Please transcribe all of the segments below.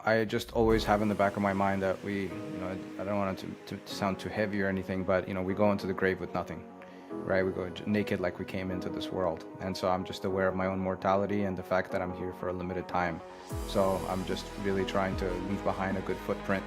I just always have in the back of my mind that I don't want it to sound too heavy or anything, but we go into the grave with nothing, right? We go naked like we came into this world. And so I'm just aware of my own mortality and the fact that I'm here for a limited time. So I'm just really trying to leave behind a good footprint.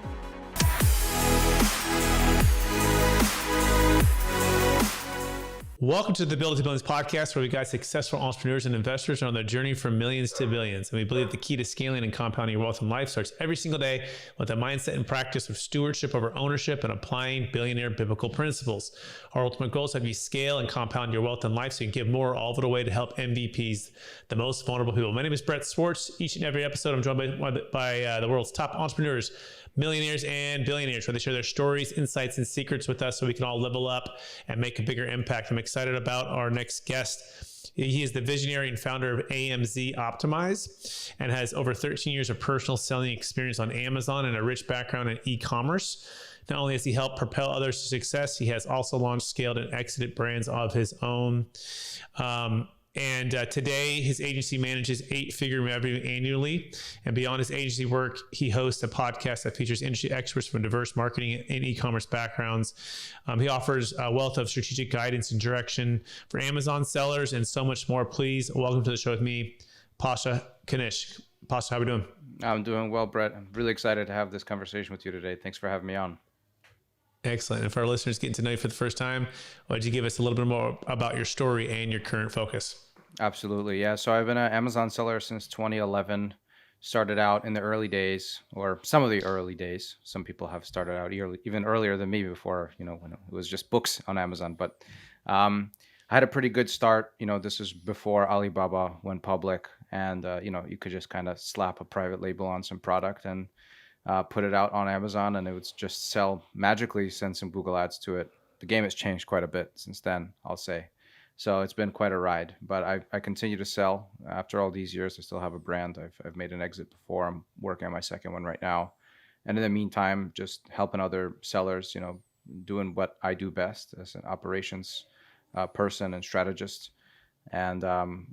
Welcome to the Build to Billions podcast, where we guide successful entrepreneurs and investors on their journey from millions to billions. And we believe the key to scaling and compounding your wealth in life starts every single day with a mindset and practice of stewardship over ownership and applying billionaire biblical principles. Our ultimate goal is to have you scale and compound your wealth in life so you can give more all of it away to help MVPs, the most vulnerable people. My name is Brett Swartz. Each and every episode, I'm joined by the world's top entrepreneurs, millionaires and billionaires, where they share their stories, insights, and secrets with us so we can all level up and make a bigger impact. I'm excited about our next guest. He is the visionary and founder of AMZ Optimize and has over 13 years of personal selling experience on Amazon and a rich background in e-commerce. Not only has he helped propel others to success, he has also launched, scaled, and exited brands of his own. Today, his agency manages 8-figure revenue annually. And beyond his agency work, he hosts a podcast that features industry experts from diverse marketing and e-commerce backgrounds. He offers a wealth of strategic guidance and direction for Amazon sellers and so much more. Please welcome to the show with me, Pasha Knish. Pasha, how are we doing? I'm doing well, Brett. I'm really excited to have this conversation with you today. Thanks for having me on. Excellent. And for our listeners getting to know you for the first time, why don't you give us a little bit more about your story and your current focus? Absolutely. Yeah. So I've been an Amazon seller since 2011. Started out in the early days, or some of the early days. Some people have started out even earlier than me before, when it was just books on Amazon. But I had a pretty good start. This was before Alibaba went public, and you could just kind of slap a private label on some product and put it out on Amazon, and it would just sell magically. Send some Google ads to it. The game has changed quite a bit since then, I'll say. So it's been quite a ride, but I continue to sell. After all these years, I still have a brand. I've made an exit before. I'm working on my second one right now. And in the meantime, just helping other sellers, doing what I do best as an operations person and strategist. And,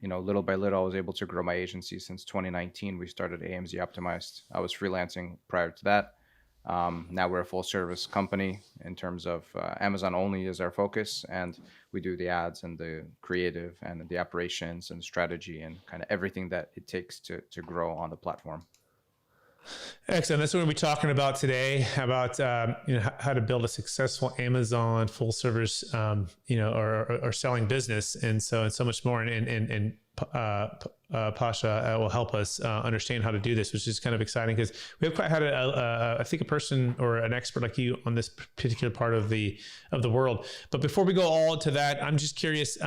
little by little, I was able to grow my agency. Since 2019, we started AMZ Optimized. I was freelancing prior to that. Now we're a full service company in terms of Amazon only is our focus, and we do the ads and the creative and the operations and strategy and kind of everything that it takes to grow on the platform. Excellent. That's what we'll be talking about today, about how to build a successful Amazon full service, or selling business, and so much more. And Pasha will help us understand how to do this, which is kind of exciting because we have quite had I think a person or an expert like you on this particular part of the world. But before we go all to that, I'm just curious.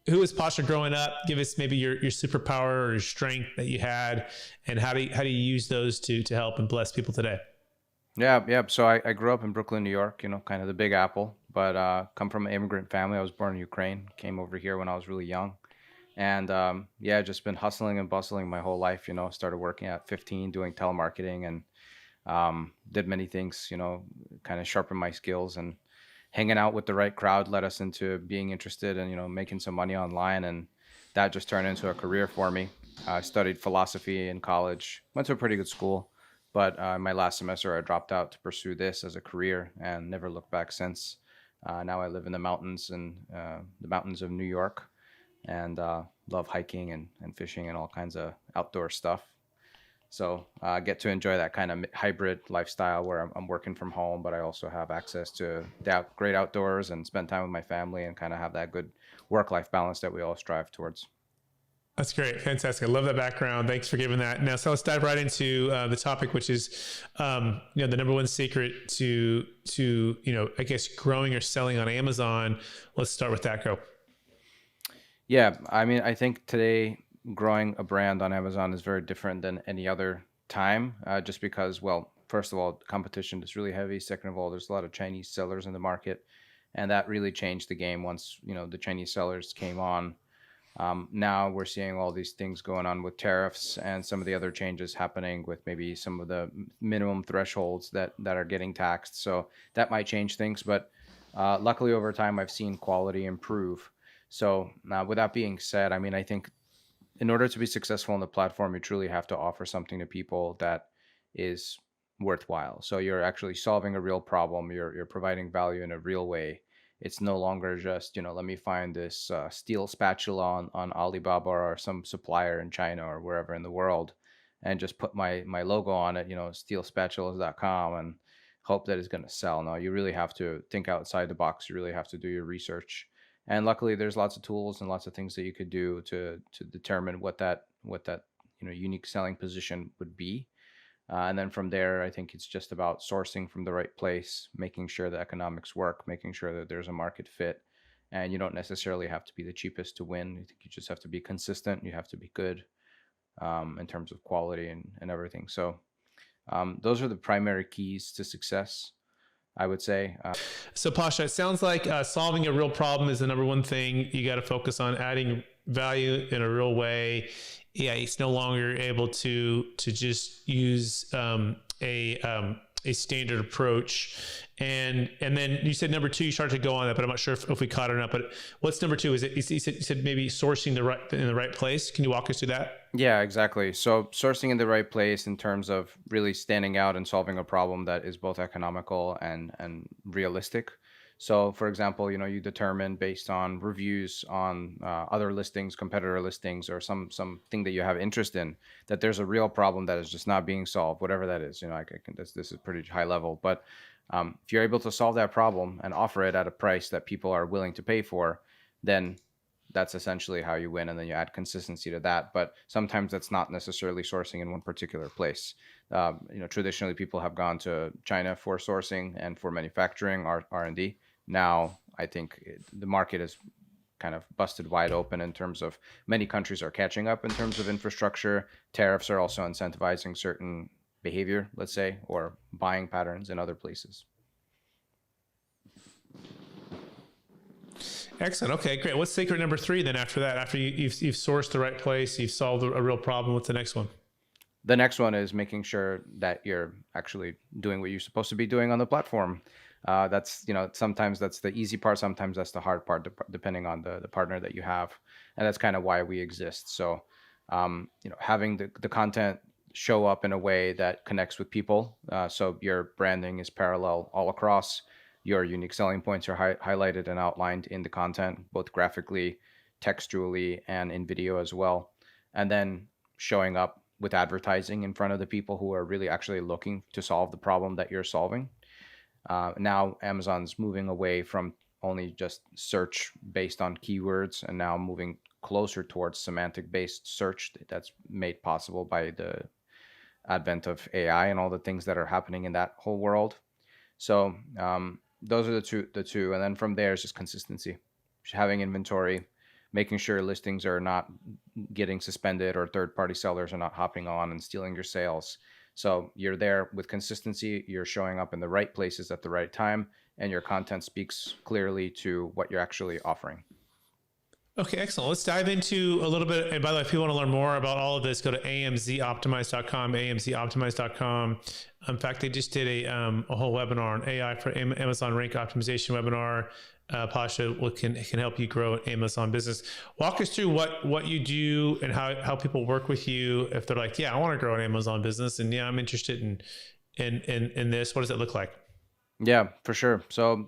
Who was Pasha growing up? Give us maybe your superpower or your strength that you had, and how do you use those to help and bless people today? Yeah. So I grew up in Brooklyn, New York, kind of the Big Apple, but come from an immigrant family. I was born in Ukraine, came over here when I was really young. And just been hustling and bustling my whole life, started working at 15, doing telemarketing, and did many things, kind of sharpen my skills, and hanging out with the right crowd led us into being interested in, making some money online. And that just turned into a career for me. I studied philosophy in college, went to a pretty good school, but my last semester I dropped out to pursue this as a career and never looked back since. Now I live in the mountains of New York, and love hiking and fishing and all kinds of outdoor stuff. So I get to enjoy that kind of hybrid lifestyle where I'm working from home, but I also have access to the great outdoors and spend time with my family and kind of have that good work-life balance that we all strive towards. That's great. Fantastic. I love that background. Thanks for giving that. Now, so let's dive right into the topic, which is, the number one secret to I guess, growing or selling on Amazon. Let's start with that. Go. Yeah, I mean, I think today growing a brand on Amazon is very different than any other time, just because, well, first of all, competition is really heavy. Second of all, there's a lot of Chinese sellers in the market, and that really changed the game once, the Chinese sellers came on. Now we're seeing all these things going on with tariffs and some of the other changes happening with maybe some of the minimum thresholds that are getting taxed. So that might change things, but luckily over time, I've seen quality improve. So with that being said, I mean, I think in order to be successful on the platform, you truly have to offer something to people that is worthwhile. So you're actually solving a real problem. You're providing value in a real way. It's no longer just, let me find this steel spatula on Alibaba or some supplier in China or wherever in the world, and just put my logo on it, steelspatulas.com, and hope that it's going to sell. No, you really have to think outside the box. You really have to do your research. And luckily, there's lots of tools and lots of things that you could do to determine what that unique selling position would be. And then from there, I think it's just about sourcing from the right place, making sure the economics work, making sure that there's a market fit. And you don't necessarily have to be the cheapest to win. I think you just have to be consistent. You have to be good in terms of quality and everything. So those are the primary keys to success, I would say. So Pasha, it sounds like solving a real problem is the number one thing you got to focus on. Adding value in a real way. Yeah, it's no longer able to just use a standard approach. And then you said number two, you started to go on that, but I'm not sure if we caught it or not. But what's number two? Is it you said maybe sourcing in the right place? Can you walk us through that? Yeah, exactly. So sourcing in the right place in terms of really standing out and solving a problem that is both economical and realistic. So, for example, you determine based on reviews on other listings, competitor listings, or something that you have interest in, that there's a real problem that is just not being solved, whatever that is. This is pretty high level, but if you're able to solve that problem and offer it at a price that people are willing to pay for, then that's essentially how you win. And then you add consistency to that. But sometimes that's not necessarily sourcing in one particular place. Traditionally, people have gone to China for sourcing and for manufacturing, R&D. Now, I think the market is kind of busted wide open in terms of many countries are catching up in terms of infrastructure. Tariffs are also incentivizing certain behavior, let's say, or buying patterns in other places. Excellent. Okay, great. What's secret number three then after that? After you've sourced the right place, you've solved a real problem, what's the next one? The next one is making sure that you're actually doing what you're supposed to be doing on the platform. That's, sometimes that's the easy part. Sometimes that's the hard part, depending on the partner that you have. And that's kind of why we exist. So, having the content show up in a way that connects with people. So your branding is parallel all across. Your unique selling points are highlighted and outlined in the content, both graphically, textually, and in video as well. And then showing up with advertising in front of the people who are really actually looking to solve the problem that you're solving. Now Amazon's moving away from only just search based on keywords and now moving closer towards semantic based search that's made possible by the advent of AI and all the things that are happening in that whole world. So those are the two. And then from there is just consistency, having inventory, making sure listings are not getting suspended or third-party sellers are not hopping on and stealing your sales. So you're there with consistency, you're showing up in the right places at the right time, and your content speaks clearly to what you're actually offering. Okay, excellent. Let's dive into a little bit. And by the way, if you want to learn more about all of this, go to AMZoptimize.com, AMZoptimize.com. In fact, they just did a whole webinar on AI for Amazon rank optimization webinar. Pasha can help you grow an Amazon business. Walk us through what you do and how people work with you if they're like, yeah, I want to grow an Amazon business, and yeah, I'm interested in this. What does it look like? Yeah, for sure. So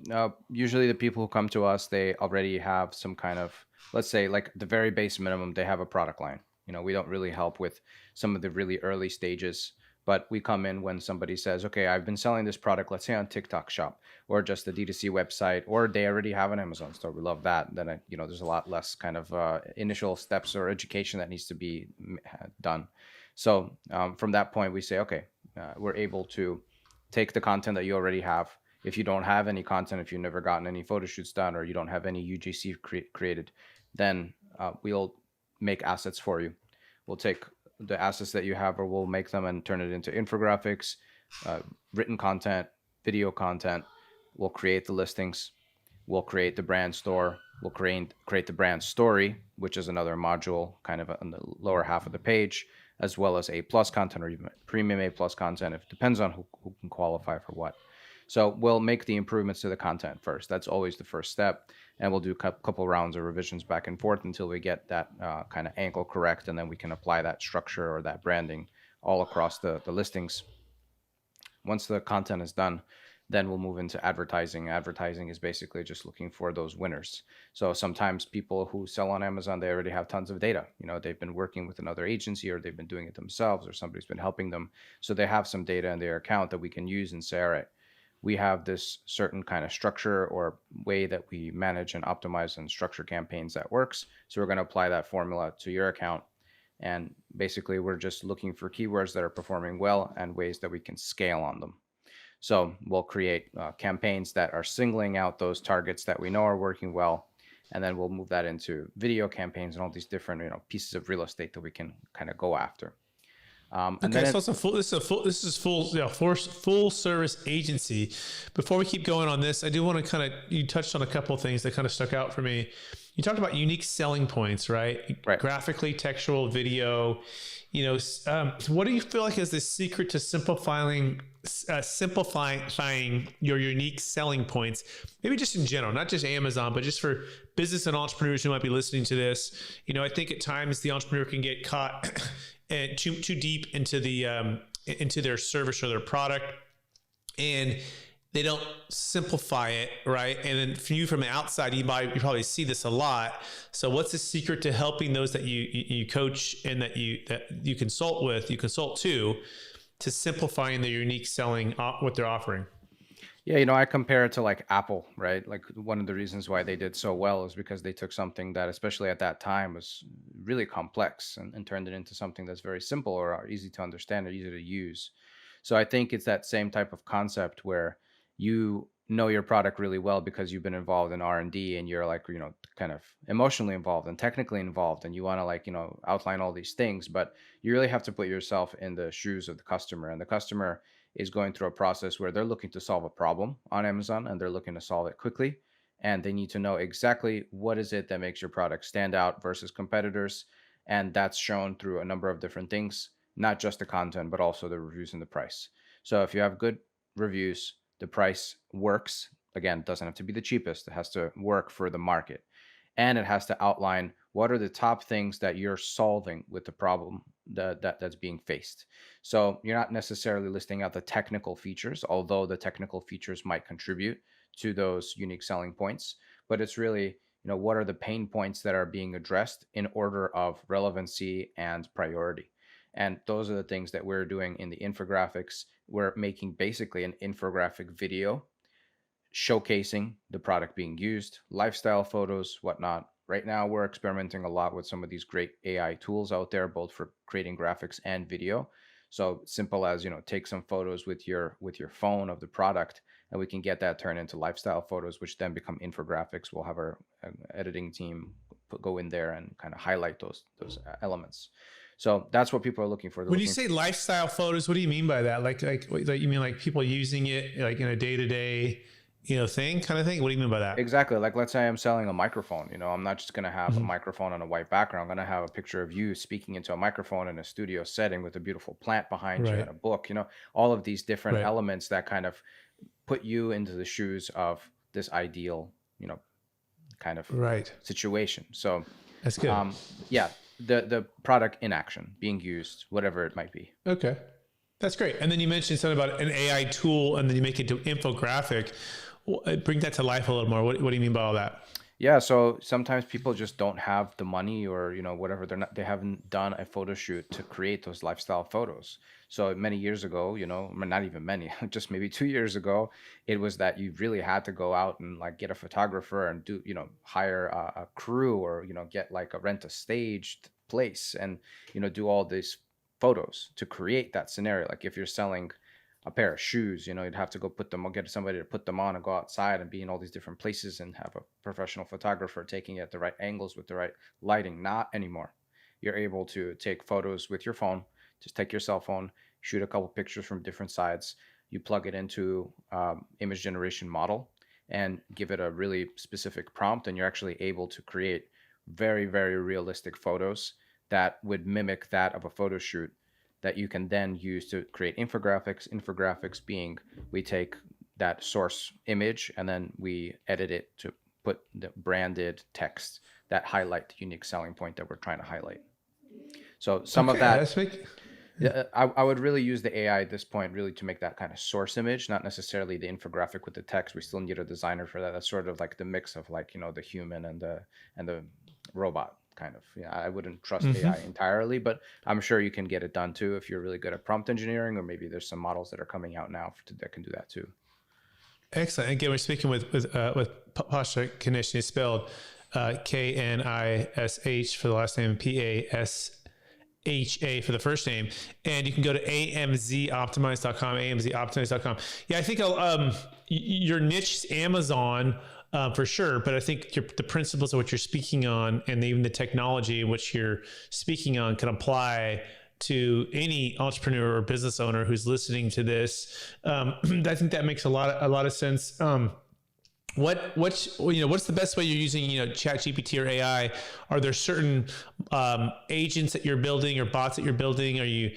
usually the people who come to us, they already have some kind of, let's say, like the very base minimum, they have a product line. We don't really help with some of the really early stages, but we come in when somebody says, okay, I've been selling this product, let's say on TikTok Shop or just a D2C website, or they already have an Amazon store. We love that. Then, there's a lot less kind of initial steps or education that needs to be done. So from that point, we say, okay, we're able to take the content that you already have. If you don't have any content, if you've never gotten any photo shoots done, or you don't have any UGC created, then we'll make assets for you. We'll take the assets that you have, or we'll make them and turn it into infographics, written content, video content. We'll create the listings. We'll create the brand store. We'll create the brand story, which is another module kind of on the lower half of the page, as well as A+ content or even premium A+ content. It depends on who can qualify for what. So we'll make the improvements to the content first. That's always the first step. And we'll do a couple rounds of revisions back and forth until we get that kind of angle correct. And then we can apply that structure or that branding all across the listings. Once the content is done, then we'll move into advertising. Advertising is basically just looking for those winners. So sometimes people who sell on Amazon, they already have tons of data. They've been working with another agency, or they've been doing it themselves, or somebody's been helping them. So they have some data in their account that we can use and say, all right, we have this certain kind of structure or way that we manage and optimize and structure campaigns that works. So we're going to apply that formula to your account. And basically, we're just looking for keywords that are performing well and ways that we can scale on them. So we'll create campaigns that are singling out those targets that we know are working well, and then we'll move that into video campaigns and all these different pieces of real estate that we can kind of go after. And Okay, then so this is full service agency. Before we keep going on this, I do want to you touched on a couple of things that kind of stuck out for me. You talked about unique selling points, right? Right. Graphically, textual, video. What do you feel like is the secret to simplifying your unique selling points? Maybe just in general, not just Amazon, but just for business and entrepreneurs who might be listening to this. I think at times the entrepreneur can get caught and too deep into their service or their product, and they don't simplify it, right? And then for you from the outside, you probably see this a lot. So what's the secret to helping those that you coach and that you consult to simplifying their unique selling, what they're offering? Yeah, I compare it to like Apple, right? Like one of the reasons why they did so well is because they took something that, especially at that time, was really complex and turned it into something that's very simple or easy to understand or easy to use. So I think it's that same type of concept where you know your product really well because you've been involved in R&D, and you're like, kind of emotionally involved and technically involved, and you want to like, outline all these things, but you really have to put yourself in the shoes of the customer. And the customer is going through a process where they're looking to solve a problem on Amazon, and they're looking to solve it quickly. And they need to know exactly what is it that makes your product stand out versus competitors. And that's shown through a number of different things, not just the content, but also the reviews and the price. So if you have good reviews, the price works. Again, it doesn't have to be the cheapest. It has to work for the market. And it has to outline what are the top things that you're solving with the problem that's being faced. So you're not necessarily listing out the technical features, although the technical features might contribute to those unique selling points. But it's really, what are the pain points that are being addressed in order of relevancy and priority. And those are the things that we're doing in the infographics. We're making basically an infographic video showcasing the product being used, lifestyle photos, whatnot. Right now, we're experimenting a lot with some of these great AI tools out there, both for creating graphics and video. So simple as, take some photos with your phone of the product, and we can get that turned into lifestyle photos, which then become infographics. We'll have our editing team go in there and kind of highlight those elements. So that's what people are looking for. When you say lifestyle photos, what do you mean by that? Like you mean like people using it like in a day-to-day, thing kind of thing? What do you mean by that? Exactly. Like, let's say I'm selling a microphone. I'm not just going to have a microphone on a white background. I'm going to have a picture of you speaking into a microphone in a studio setting with a beautiful plant behind you and a book. All of these different elements that kind of put you into the shoes of this ideal, kind of situation. So that's good. Yeah, the product in action, being used, whatever it might be. Okay. That's great. And then you mentioned something about an AI tool, and then you make it to infographic. Bring that to life a little more. What do you mean by all that? Yeah, so sometimes people just don't have the money, or whatever. They haven't done a photo shoot to create those lifestyle photos. So many years ago, not even many, just maybe 2 years ago, it was that you really had to go out and like get a photographer and do, hire a crew, or get like rent a staged place and do all these photos to create that scenario. Like if you're selling a pair of shoes, you'd have to go put them, or get somebody to put them on and go outside and be in all these different places and have a professional photographer taking it at the right angles with the right lighting. Not anymore. You're able to take photos with your phone. Just take your cell phone, shoot a couple pictures from different sides. You plug it into image generation model and give it a really specific prompt, and you're actually able to create very, very realistic photos that would mimic that of a photo shoot, that you can then use to create infographics. Infographics being, we take that source image and then we edit it to put the branded text that highlight the unique selling point that we're trying to highlight. So some of that, Yeah, I would really use the AI at this point really to make that kind of source image, not necessarily the infographic with the text. We still need a designer for that. That's sort of like the mix of like, the human and the robot kind of. Yeah, I wouldn't trust AI Hmm. entirely, but I'm sure you can get it done too if you're really good at prompt engineering, or maybe there's some models that are coming out now that can do that too. Excellent. Again, we're speaking with Pasha Knish. He's spelled Knish for the last name, PASHA for the first name. And you can go to amzoptimize.com, amzoptimize.com. Yeah, I think your niche is Amazon for sure, but I think the principles of what you're speaking on and even the technology in which you're speaking on can apply to any entrepreneur or business owner who's listening to this. I think that makes a lot of sense. What's the best way you're using ChatGPT or AI? Are there certain agents that you're building or bots that you're building? Are you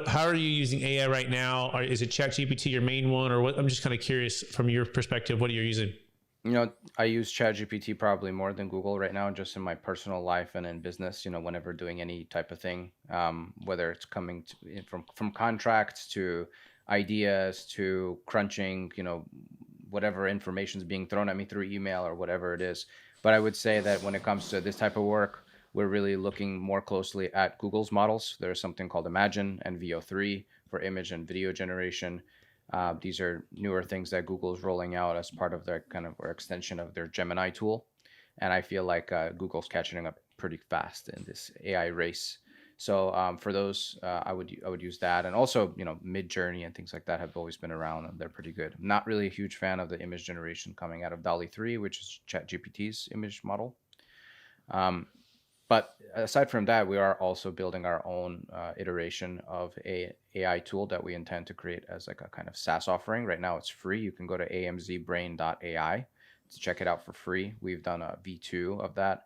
how are you using AI right now? Is it ChatGPT your main one, or what? I'm just kind of curious from your perspective, what are you using? I use ChatGPT probably more than Google right now, just in my personal life and in business. Whenever doing any type of thing, whether it's coming from contracts to ideas to crunching, whatever information is being thrown at me through email or whatever it is. But I would say that when it comes to this type of work, we're really looking more closely at Google's models. There's something called Imagine and VO3 for image and video generation. These are newer things that Google is rolling out as part of their kind of or extension of their Gemini tool. And I feel like Google's catching up pretty fast in this AI race. So for those, I would use that, and also Mid Journey and things like that have always been around, and they're pretty good. I'm not really a huge fan of the image generation coming out of DALL-E 3, which is ChatGPT's image model. But aside from that, we are also building our own iteration of a AI tool that we intend to create as like a kind of SaaS offering. Right now, it's free. You can go to AMZBrain.ai to check it out for free. We've done a V2 of that.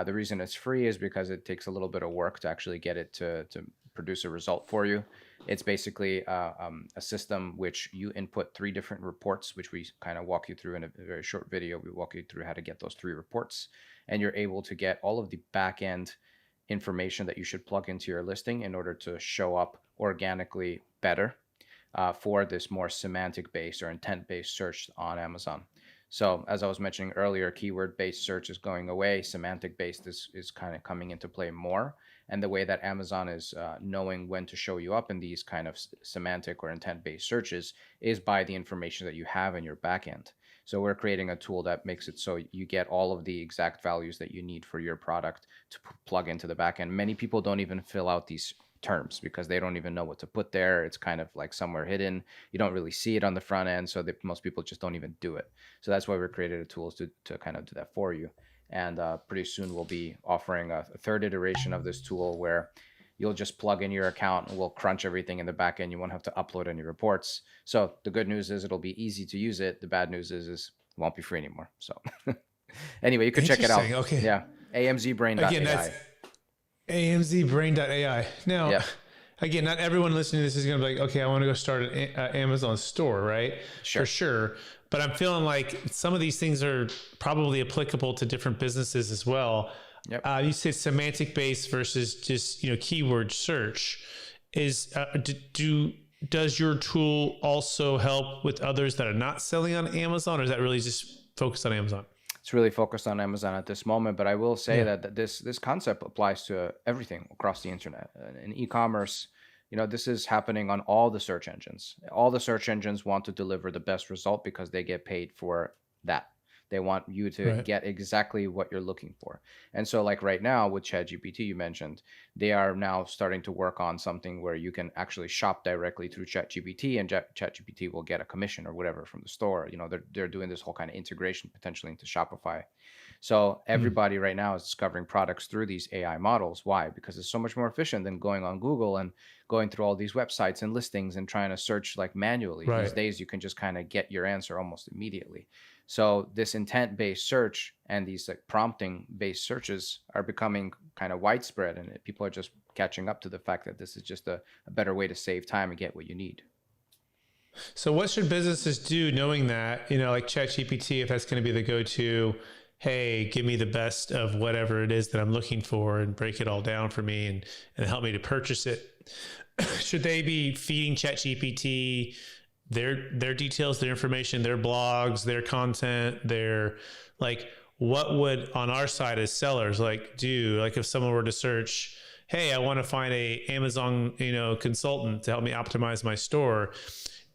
The reason it's free is because it takes a little bit of work to actually get it to produce a result for you. It's basically a system which you input 3 different reports, which we kind of walk you through in a very short video. We walk you through how to get those 3 reports, and you're able to get all of the back end information that you should plug into your listing in order to show up organically better for this more semantic based or intent based search on Amazon. So as I was mentioning earlier, keyword-based search is going away. Semantic-based is kind of coming into play more. And the way that Amazon is knowing when to show you up in these kind of semantic or intent-based searches is by the information that you have in your backend. So we're creating a tool that makes it so you get all of the exact values that you need for your product to plug into the backend. Many people don't even fill out these terms because they don't even know what to put there. It's kind of like somewhere hidden. You don't really see it on the front end, so most people just don't even do it. So that's why we created a tool to kind of do that for you. And pretty soon we'll be offering a 3rd iteration of this tool where you'll just plug in your account and we'll crunch everything in the back end. You won't have to upload any reports. So the good news is it'll be easy to use it. The bad news is it won't be free anymore. So anyway, you could check it out. Okay. Yeah. AMZBrain.ai. Again, that's AMZBrain.ai. Now, Yeah. again, not everyone listening to this is going to be like, okay, I want to go start an Amazon store, right? Sure. For sure. But I'm feeling like some of these things are probably applicable to different businesses as well. Yep. You said semantic based versus just keyword search. Does your tool also help with others that are not selling on Amazon, or is that really just focused on Amazon? It's really focused on Amazon at this moment, but I will say that this concept applies to everything across the internet. In e-commerce, this is happening on all the search engines. All the search engines want to deliver the best result because they get paid for that. They want you to get exactly what you're looking for. And so like right now with ChatGPT, you mentioned, they are now starting to work on something where you can actually shop directly through ChatGPT, and ChatGPT will get a commission or whatever from the store. They're doing this whole kind of integration potentially into Shopify. So everybody right now is discovering products through these AI models. Why? Because it's so much more efficient than going on Google and going through all these websites and listings and trying to search like manually. Right. These days, you can just kind of get your answer almost immediately. So this intent-based search and these like prompting-based searches are becoming kind of widespread, and people are just catching up to the fact that this is just a better way to save time and get what you need. So what should businesses do knowing that, like ChatGPT, if that's going to be the go-to, hey, give me the best of whatever it is that I'm looking for and break it all down for me and help me to purchase it. should they be feeding ChatGPT their details, their information, their blogs, their content, their like what would on our side as sellers like do like if someone were to search, hey, I want to find a Amazon, consultant to help me optimize my store.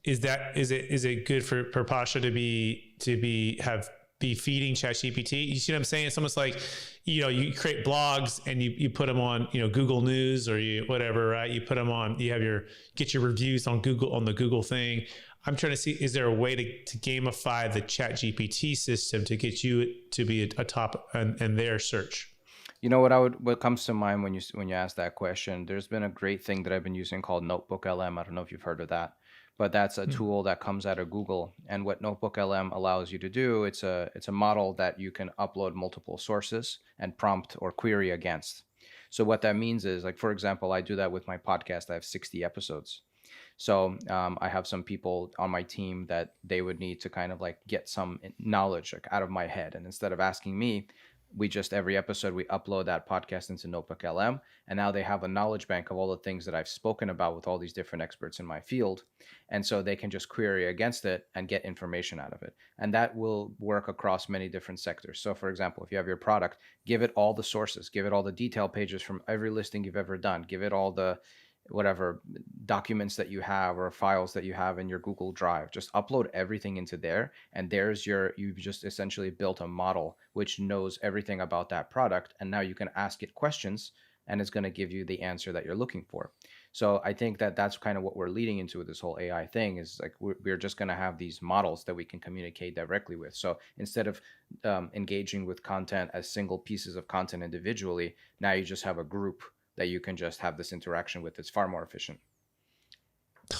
Is it good for Pasha to be feeding ChatGPT? You see what I'm saying? It's almost like, you create blogs and you put them on, Google News or whatever, right? You put them on, get your reviews on Google, on the Google thing. I'm trying to see, is there a way to gamify the ChatGPT system to get you to be a top in their search? What comes to mind when you ask that question, there's been a great thing that I've been using called Notebook LM. I don't know if you've heard of that, but that's a tool that comes out of Google. And what Notebook LM allows you to do, it's a model that you can upload multiple sources and prompt or query against. So what that means is, like, for example, I do that with my podcast. I have 60 episodes. So I have some people on my team that they would need to kind of like get some knowledge like out of my head. And instead of asking me, every episode we upload that podcast into Notebook LM, and now they have a knowledge bank of all the things that I've spoken about with all these different experts in my field, and so they can just query against it and get information out of it, and that will work across many different sectors. So for example, if you have your product, give it all the sources, give it all the detail pages from every listing you've ever done, give it all the whatever documents that you have or files that you have in your Google Drive. Just upload everything into there, and you've just essentially built a model which knows everything about that product, and now you can ask it questions and it's going to give you the answer that you're looking for. So I think that that's kind of what we're leading into with this whole AI thing, is like we're just going to have these models that we can communicate directly with. So instead of engaging with content as single pieces of content individually, now you just have a group that you can just have this interaction with. It's far more efficient.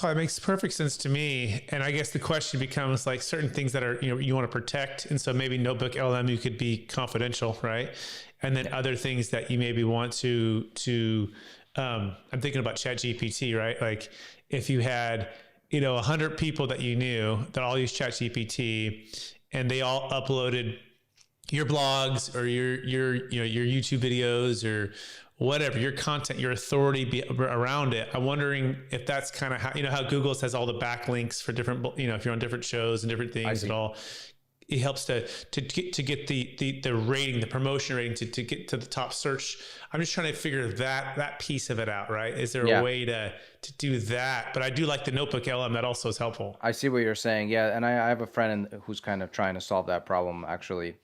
Oh, it makes perfect sense to me. And I guess the question becomes like certain things that are, you want to protect. And so maybe Notebook LM, you could be confidential, right? And then other things that you maybe want I'm thinking about ChatGPT, right? Like if you had, 100 people that you knew that all use ChatGPT and they all uploaded your blogs or your YouTube videos or whatever, your content, your authority around it. I'm wondering if that's kind of how Google has all the backlinks for different, if you're on different shows and different things and all, it helps to get the rating, the promotion rating to get to the top search. I'm just trying to figure that piece of it out, right? Is there a way to do that? But I do like the Notebook LM. That also is helpful. I see what you're saying. Yeah. And I have a friend who's kind of trying to solve that problem actually.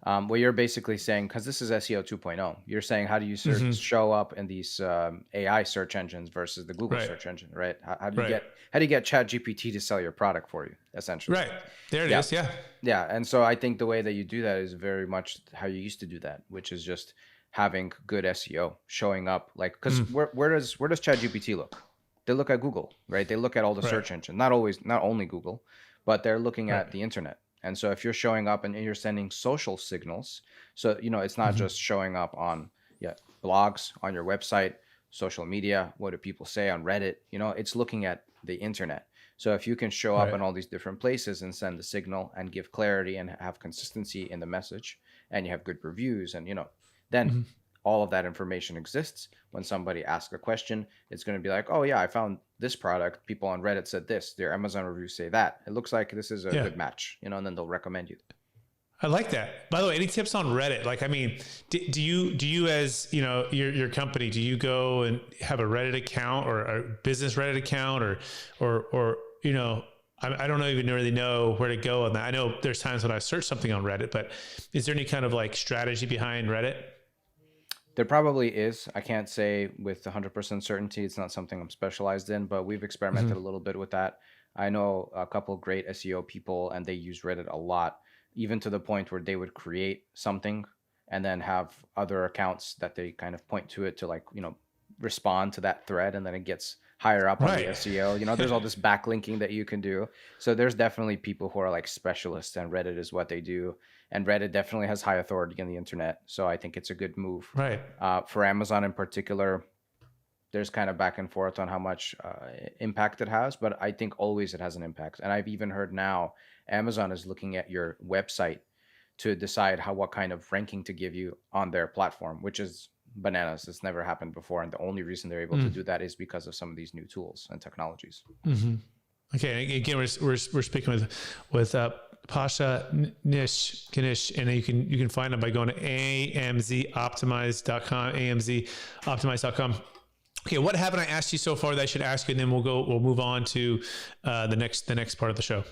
What you're basically saying, because this is SEO 2.0, you're saying how do you show up in these AI search engines versus the Google search engine, right? How do you get ChatGPT to sell your product for you, essentially? Right. There it is. Yeah. Yeah. And so I think the way that you do that is very much how you used to do that, which is just having good SEO, showing up like, because where does ChatGPT look? They look at Google, right? They look at all the search engines, not only Google, but they're looking at the internet. And so if you're showing up and you're sending social signals, so, it's not just showing up on blogs, on your website, social media, what do people say on Reddit, it's looking at the internet. So if you can show up in all these different places and send the signal and give clarity and have consistency in the message, and you have good reviews and, then all of that information exists. When somebody asks a question, it's going to be like, oh yeah, I found this product. People on Reddit said this. Their Amazon reviews say that. It looks like this is a good match, and then they'll recommend you. I like that. By the way, any tips on Reddit? Like, I mean, do you as your company, do you go and have a Reddit account or a business Reddit account or I don't even really know where to go on that. I know there's times when I search something on Reddit, but is there any kind of like strategy behind Reddit? There probably is. I can't say with 100% certainty. It's not something I'm specialized in, but we've experimented a little bit with that. I know a couple of great SEO people, and they use Reddit a lot, even to the point where they would create something and then have other accounts that they kind of point to it to, like, respond to that thread, and then it gets higher up on the SEO. There's all this backlinking that you can do. So there's definitely people who are like specialists, and Reddit is what they do. And Reddit definitely has high authority on the internet. So I think it's a good move. Right. For Amazon in particular, there's kind of back and forth on how much impact it has, but I think always it has an impact. And I've even heard now Amazon is looking at your website to decide what kind of ranking to give you on their platform, which is bananas. It's never happened before. And the only reason they're able to do that is because of some of these new tools and technologies. Okay. Again, we're speaking with Pasha Knish, and you can find them by going to AMZoptimize.com, AMZoptimize.com. Okay, what haven't I asked you so far that I should ask you, and then we'll move on to the next part of the show.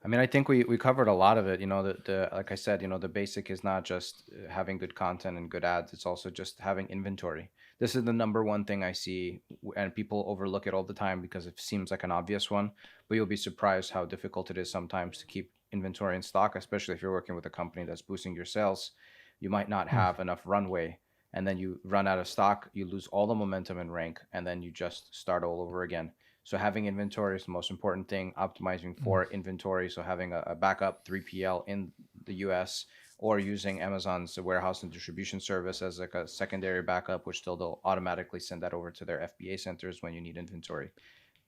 I mean, I think we covered a lot of it. The like I said, the basic is not just having good content and good ads. It's also just having inventory. This is the number one thing I see, and people overlook it all the time because it seems like an obvious one, but you'll be surprised how difficult it is sometimes to keep inventory in stock, especially if you're working with a company that's boosting your sales. You might not have enough runway, and then you run out of stock, you lose all the momentum and rank, and then you just start all over again. So having inventory is the most important thing, optimizing for inventory. So having a backup 3PL in the US, or using Amazon's warehouse and distribution service as like a secondary backup, which they'll automatically send that over to their FBA centers when you need inventory.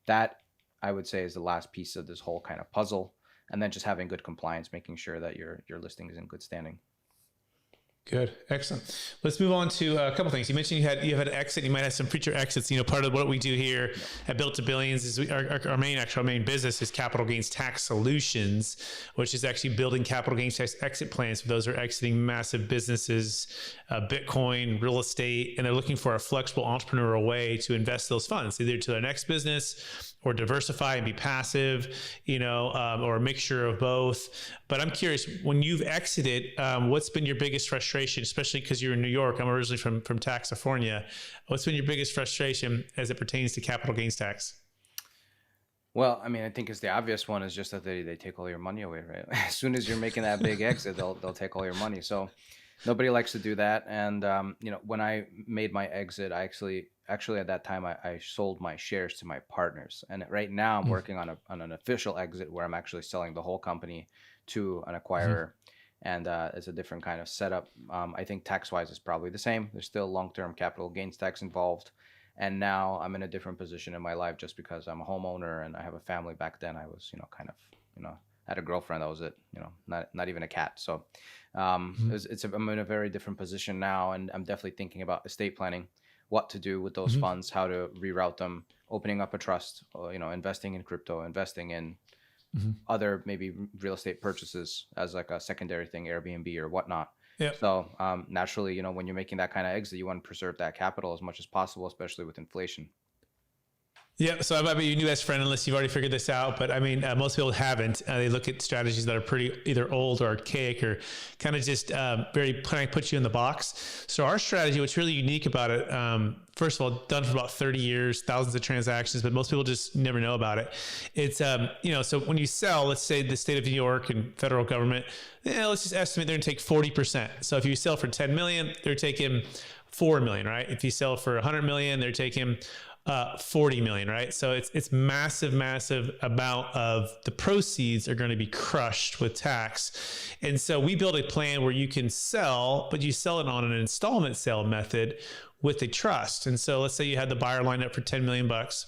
That, I would say, is the last piece of this whole kind of puzzle. And then just having good compliance, making sure that your listing is in good standing. Good. Excellent. Let's move on to a couple things. You mentioned you had an exit. You might have some future exits. Part of what we do here at Built to Billions is our main business is capital gains tax solutions, which is actually building capital gains tax exit plans for those who are exiting massive businesses, Bitcoin, real estate, and they're looking for a flexible entrepreneurial way to invest those funds, either to their next business or diversify and be passive, or a mixture of both. But I'm curious, when you've exited, what's been your biggest frustration, especially because you're in New York? I'm originally from Taxifornia. What's been your biggest frustration as it pertains to capital gains tax? Well, I mean, I think it's the obvious one is just that they take all your money away, right? As soon as you're making that big exit, they'll take all your money. So nobody likes to do that. And, when I made my exit, I actually at that time, I sold my shares to my partners. And right now I'm working on an official exit where I'm actually selling the whole company to an acquirer. And it's a different kind of setup. I think tax-wise is probably the same. There's still long-term capital gains tax involved. And now I'm in a different position in my life just because I'm a homeowner and I have a family. Back then I was, had a girlfriend. That was it, not even a cat. So I'm in a very different position now, and I'm definitely thinking about estate planning, what to do with those funds, how to reroute them, opening up a trust, investing in crypto, investing in other maybe real estate purchases as like a secondary thing, Airbnb or whatnot. Yep. So naturally, when you're making that kind of exit, you want to preserve that capital as much as possible, especially with inflation. Yeah, so I might be your new best friend unless you've already figured this out. But I mean, most people haven't. They look at strategies that are pretty either old or archaic or kind of just very kind of put you in the box. So our strategy, what's really unique about it, first of all, done for about 30 years, thousands of transactions, but most people just never know about it. It's, so when you sell, let's say the state of New York and federal government, let's just estimate they're going to take 40%. So if you sell for 10 million, they're taking 4 million, right? If you sell for 100 million, they're taking 40 million, right? So it's massive amount of the proceeds are going to be crushed with tax. And so we build a plan where you can sell, but you sell it on an installment sale method with a trust. And so let's say you had the buyer lined up for 10 million bucks.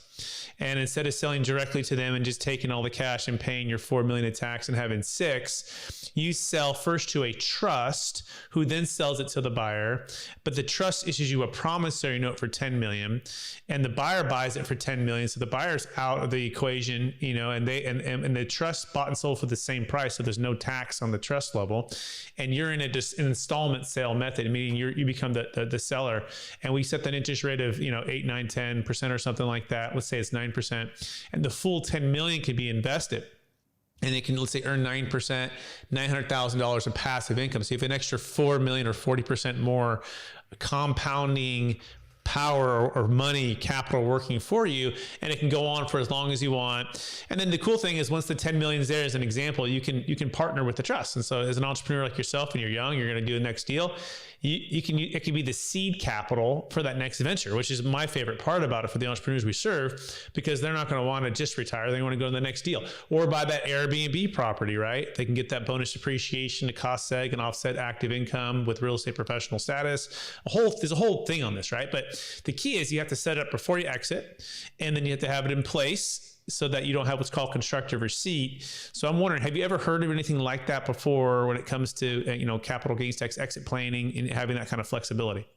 And instead of selling directly to them and just taking all the cash and paying your 4 million in tax and having 6, you sell first to a trust who then sells it to the buyer. But the trust issues you a promissory note for 10 million and the buyer buys it for 10 million. So the buyer's out of the equation, and the trust bought and sold for the same price. So there's no tax on the trust level. And you're in an installment sale method, meaning you become the seller. And we set that interest rate of, 8, 9, 10% or something like that. Let's say it's 9%, and the full 10 million can be invested. And they can, let's say, earn 9%, $900,000 of passive income. So you have an extra 4 million or 40% more compounding power or money capital working for you, and it can go on for as long as you want. And then the cool thing is once the 10 million is there, as an example, you can partner with the trust. And so as an entrepreneur like yourself, and you're young, you're going to do the next deal, it can be the seed capital for that next venture, which is my favorite part about it for the entrepreneurs we serve, because they're not going to want to just retire. They want to go to the next deal or buy that Airbnb property, right? They can get that bonus depreciation to cost seg and offset active income with real estate professional status. There's a whole thing on this, right? But the key is you have to set it up before you exit, and then you have to have it in place so that you don't have what's called constructive receipt. So I'm wondering, have you ever heard of anything like that before when it comes to, capital gains tax exit planning and having that kind of flexibility?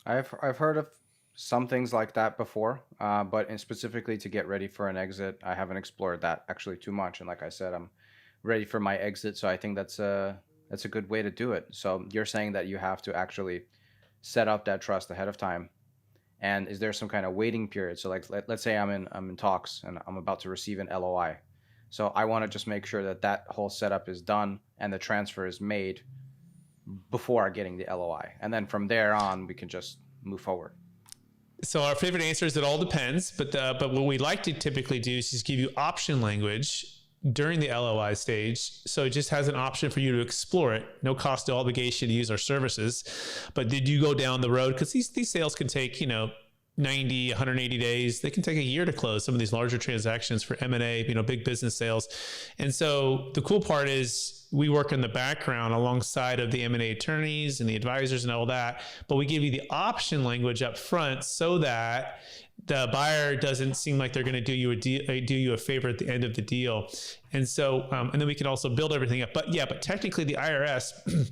I've heard of some things like that before, but specifically to get ready for an exit, I haven't explored that actually too much. And like I said, I'm ready for my exit, so I think that's a good way to do it. So you're saying that you have to actually set up that trust ahead of time. And is there some kind of waiting period? So like let's say I'm in talks and I'm about to receive an LOI. So I want to just make sure that that whole setup is done and the transfer is made before getting the LOI. And then from there on, we can just move forward. So our favorite answer is it all depends, but what we like to typically do is just give you option language during the LOI stage. So it just has an option for you to explore it. No cost or obligation to use our services. But did you go down the road? Because these sales can take, 90, 180 days. They can take a year to close some of these larger transactions for M&A, big business sales. And so the cool part is we work in the background alongside of the M&A attorneys and the advisors and all that, but we give you the option language up front so that the buyer doesn't seem like they're going to do you a favor at the end of the deal. And so, and then we can also build everything up. But technically the IRS,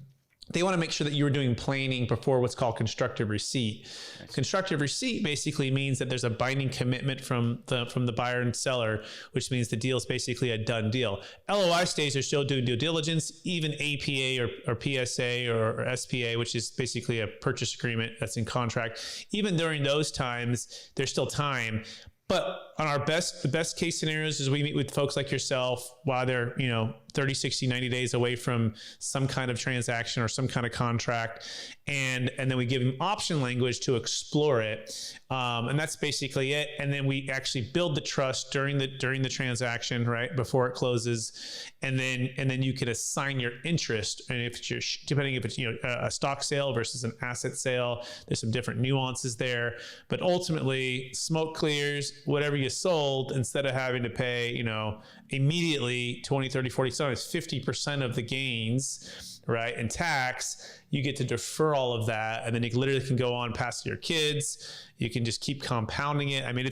they want to make sure that you were doing planning before what's called constructive receipt. Constructive receipt basically means that there's a binding commitment from the buyer and seller, which means the deal is basically a done deal. LOI stage, they're still doing due diligence, even APA or PSA or SPA, which is basically a purchase agreement that's in contract. Even during those times, there's still time. But on the best case scenarios is we meet with folks like yourself while they're, 30, 60, 90 days away from some kind of transaction or some kind of contract. And then we give them option language to explore it. And that's basically it. And then we actually build the trust during the transaction, right? Before it closes. And then you can assign your interest. And if it's depending if it's, a stock sale versus an asset sale, there's some different nuances there, but ultimately smoke clears, whatever you sold, instead of having to pay, immediately 20, 30, 40, sometimes 50% of the gains, right? And tax, you get to defer all of that. And then you literally can go on past your kids. You can just keep compounding it. I mean,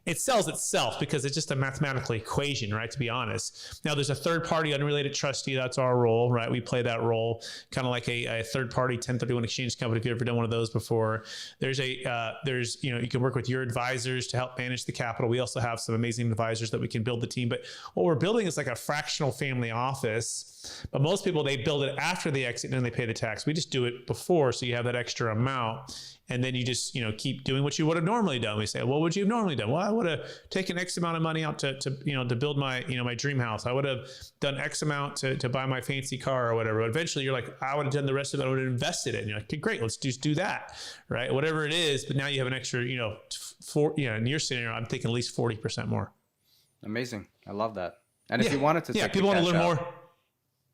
it sells itself because it's just a mathematical equation, right? To be honest. Now there's a third party unrelated trustee. That's our role, right? We play that role kind of like a third party 1031 exchange company. If you've ever done one of those before, you can work with your advisors to help manage the capital. We also have some amazing advisors that we can build the team, but what we're building is like a fractional family office, but most people, they build it after the exit and then they pay the tax. We just do it before. So you have that extra amount. And then you just, keep doing what you would have normally done. We say, what would you have normally done? Well, I would have taken X amount of money out to build my, my dream house. I would have done X amount to buy my fancy car or whatever. But eventually you're like, I would have done the rest of it. I would have invested it. And you're like, okay, great, let's just do that. Right. Whatever it is. But now you have an extra, in your scenario, I'm thinking at least 40% more. Amazing. I love that. And if you wanted to take people want to learn out more.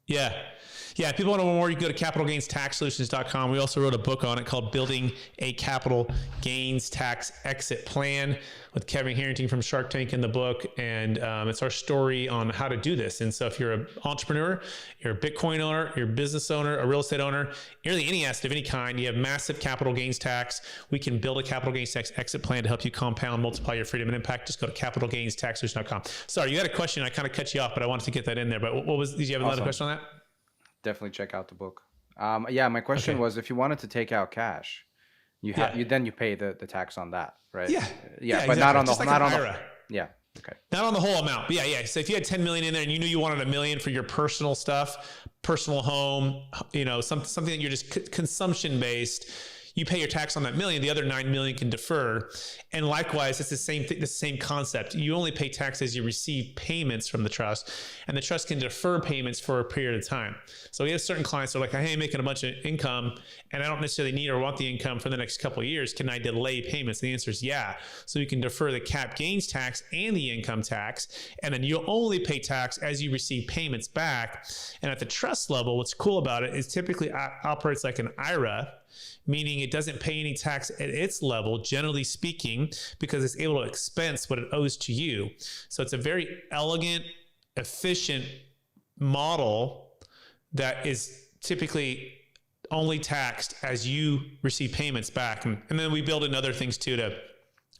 Yeah, if people want to know more, you can go to capitalgainstaxsolutions.com. We also wrote a book on it called Building a Capital Gains Tax Exit Plan with Kevin Harrington from Shark Tank in the book. And it's our story on how to do this. And so if you're an entrepreneur, you're a Bitcoin owner, you're a business owner, a real estate owner, really any asset of any kind, you have massive capital gains tax, we can build a capital gains tax exit plan to help you compound, multiply your freedom and impact. Just go to capitalgainstaxsolutions.com. Sorry, you had a question. I kind of cut you off, but I wanted to get that in there. But did you have another question on that? Definitely check out the book. My question was, if you wanted to take out cash, you pay the tax on that, right? Yeah, but exactly. not on the Just like not an on IRA. okay. Not on the whole amount. But yeah. So if you had 10 million in there and you knew you wanted $1 million for your personal stuff, personal home, something that you're just consumption based, you pay your tax on that $1 million. The other $9 million can defer. And likewise, it's the same thing, the same concept. You only pay tax as you receive payments from the trust, and the trust can defer payments for a period of time. So we have certain clients that are like, hey, I'm making a bunch of income and I don't necessarily need or want the income for the next couple of years. Can I delay payments? And the answer is yeah. So you can defer the cap gains tax and the income tax, and then you'll only pay tax as you receive payments back. And at the trust level, what's cool about it is typically operates like an IRA, meaning it doesn't pay any tax at its level, generally speaking, because it's able to expense what it owes to you. So it's a very elegant, efficient model that is typically only taxed as you receive payments back. And then we build in other things too to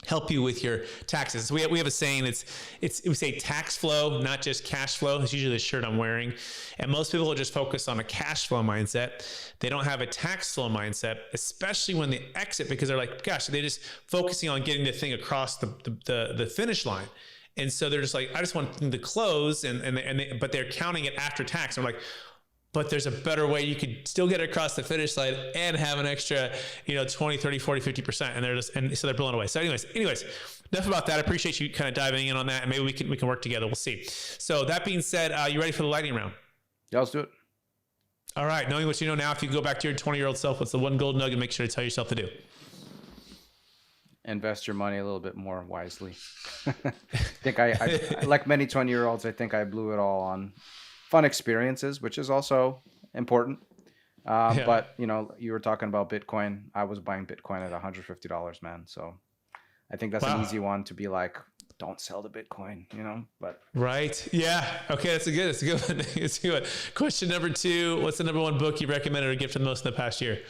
help you with your taxes. So we have a saying, we say tax flow, not just cash flow. It's usually the shirt I'm wearing. And most people will just focus on a cash flow mindset. They don't have a tax flow mindset, especially when they exit, because they're like, gosh, they're just focusing on getting the thing across the finish line. And so they're just like, I just want them to close, but they're counting it after tax. I'm like, but there's a better way. You could still get across the finish line and have an extra, 20, 30, 40, 50%. And so they're blown away. So anyways, enough about that. I appreciate you kind of diving in on that, and maybe we can work together. We'll see. So that being said, you ready for the lightning round? Yeah, let's do it. All right. Knowing what you know now, if you go back to your 20-year-old self, what's the one gold nugget make sure to tell yourself to do? Invest your money a little bit more wisely. I think I like many 20-year-olds, I think I blew it all on fun experiences, which is also important. But you were talking about Bitcoin. I was buying Bitcoin at $150, man. So I think that's an easy one to be like, don't sell the Bitcoin, but. Right. Yeah. Okay. That's a good one. It's a good one. Question number 2, what's the number one book you recommended or gift the most in the past year?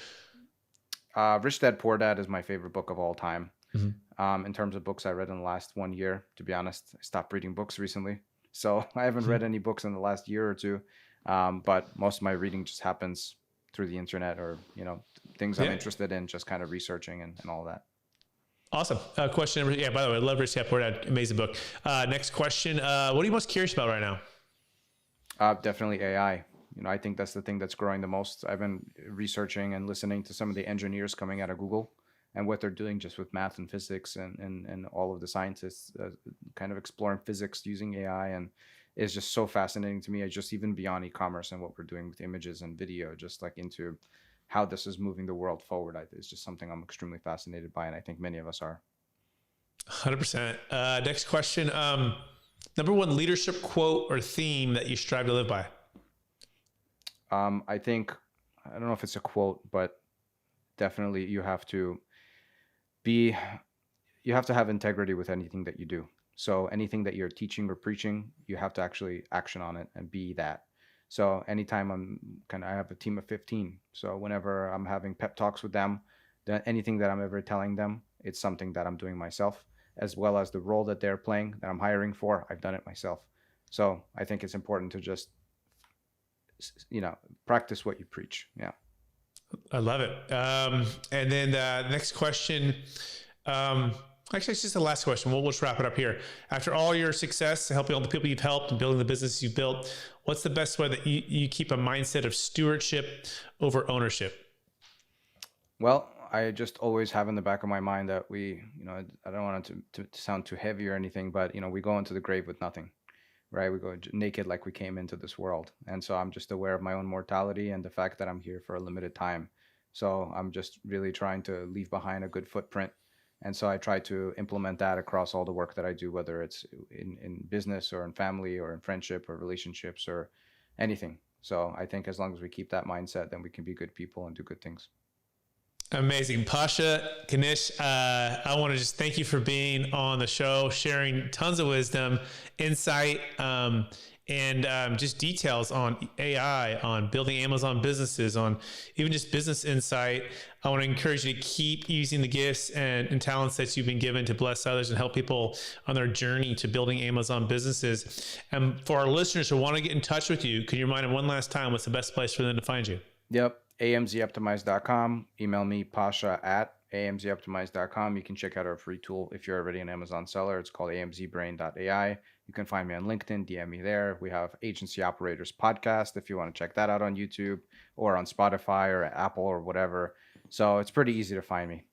Rich Dad, Poor Dad is my favorite book of all time. Mm-hmm. In terms of books I read in the last 1 year, to be honest, I stopped reading books recently. So I haven't read any books in the last year or two. But most of my reading just happens through the internet or, things I'm interested in, just kind of researching and all that. Awesome. Question number, by the way, I love Rich Dad, Poor Dad. Amazing book. Next question. What are you most curious about right now? Definitely AI. I think that's the thing that's growing the most. I've been researching and listening to some of the engineers coming out of Google and what they're doing just with math and physics and all of the scientists kind of exploring physics using AI. And it's just so fascinating to me. It's just even beyond e-commerce and what we're doing with images and video, just like into how this is moving the world forward. It's just something I'm extremely fascinated by. And I think many of us are. 100%. Next question. Number one leadership quote or theme that you strive to live by? I think, I don't know if it's a quote, but definitely you have to have integrity with anything that you do. So anything that you're teaching or preaching, you have to actually action on it and be that. So anytime I have a team of 15. So whenever I'm having pep talks with them, then anything that I'm ever telling them, it's something that I'm doing myself, as well as the role that they're playing that I'm hiring for. I've done it myself. So I think it's important to just, practice what you preach. Yeah. I love it. And then the next question, actually, it's just the last question. We'll just wrap it up here. After all your success, helping all the people you've helped and building the business you've built, what's the best way that you keep a mindset of stewardship over ownership? Well, I just always have in the back of my mind that I don't want it to sound too heavy or anything, but, we go into the grave with nothing, right? We go naked like we came into this world. And so I'm just aware of my own mortality and the fact that I'm here for a limited time. So I'm just really trying to leave behind a good footprint. And so I try to implement that across all the work that I do, whether it's in business or in family or in friendship or relationships or anything. So I think as long as we keep that mindset, then we can be good people and do good things. Amazing. Pasha Knish, I want to just thank you for being on the show, sharing tons of wisdom, insight, and just details on AI, on building Amazon businesses, on even just business insight. I want to encourage you to keep using the gifts and talents that you've been given to bless others and help people on their journey to building Amazon businesses. And for our listeners who want to get in touch with you, can you remind them one last time what's the best place for them to find you? Yep. AMZoptimize.com. Email me, Pasha at AMZoptimize.com. You can check out our free tool if you're already an Amazon seller. It's called AMZBrain.ai. You can find me on LinkedIn, DM me there. We have Agency Operators Podcast if you want to check that out on YouTube or on Spotify or Apple or whatever. So it's pretty easy to find me.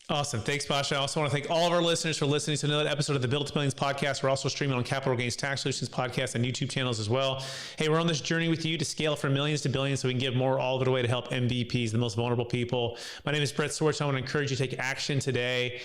Awesome. Thanks, Pasha. I also want to thank all of our listeners for listening to another episode of the Build to Millions podcast. We're also streaming on Capital Gains Tax Solutions podcast and YouTube channels as well. Hey, we're on this journey with you to scale from millions to billions so we can give more all the way to help MVPs, the most vulnerable people. My name is Brett Swartz. I want to encourage you to take action today.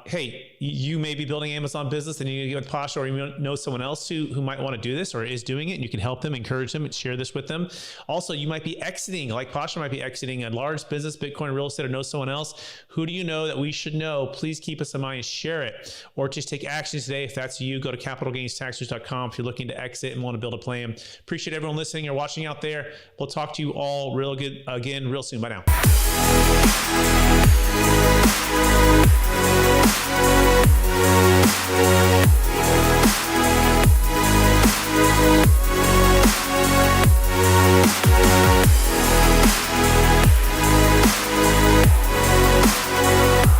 Hey, you may be building an Amazon business and you need to get with Pasha, or you know someone else who might want to do this or is doing it, and you can help them, encourage them, and share this with them. Also, you might be exiting, like Pasha might be exiting a large business, Bitcoin, real estate, or know someone else. Who do you know that we should know? Please keep us in mind, share it, or just take action today. If that's you, go to capitalgainstaxsolutions.com if you're looking to exit and want to build a plan. Appreciate everyone listening or watching out there. We'll talk to you all real good again real soon. Bye now.